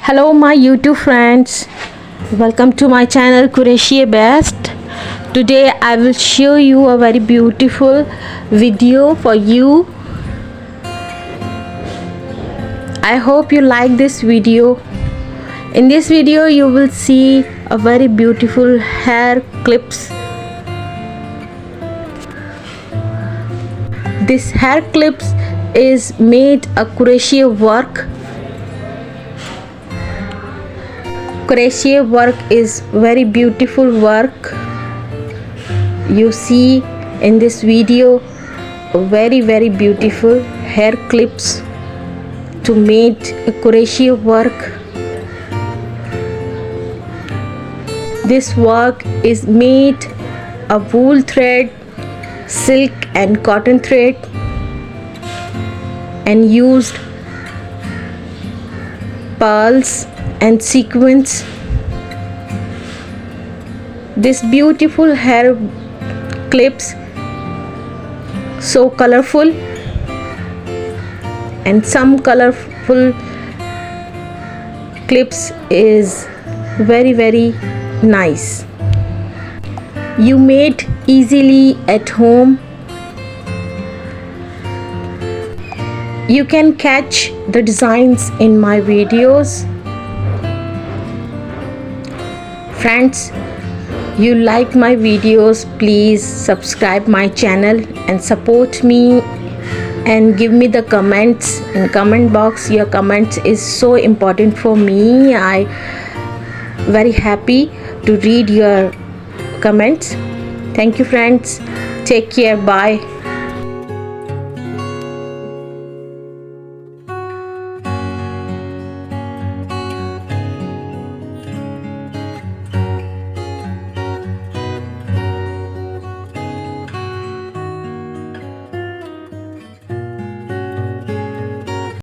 Hello my YouTube friends, welcome to my channel Crochet Best. Today I will show you a very beautiful video for you. I hope you like this video. In this video you will see a very beautiful hair clips. This hair clips is made a crochet work. Crochet work is very beautiful work. You see in this video very beautiful hair clips to make a crochet work. This work is made of wool thread, silk and cotton thread, and used pearls and sequins. This beautiful hair clips so colorful, and some colorful clips is very nice. You made easily at home. You can catch the designs in my videos. Friends, you like my videos, please subscribe my channel and support me and give me the comments in comment box. Your comments is so important for me. I very happy to read your comments. Thank you friends. Take care. Bye.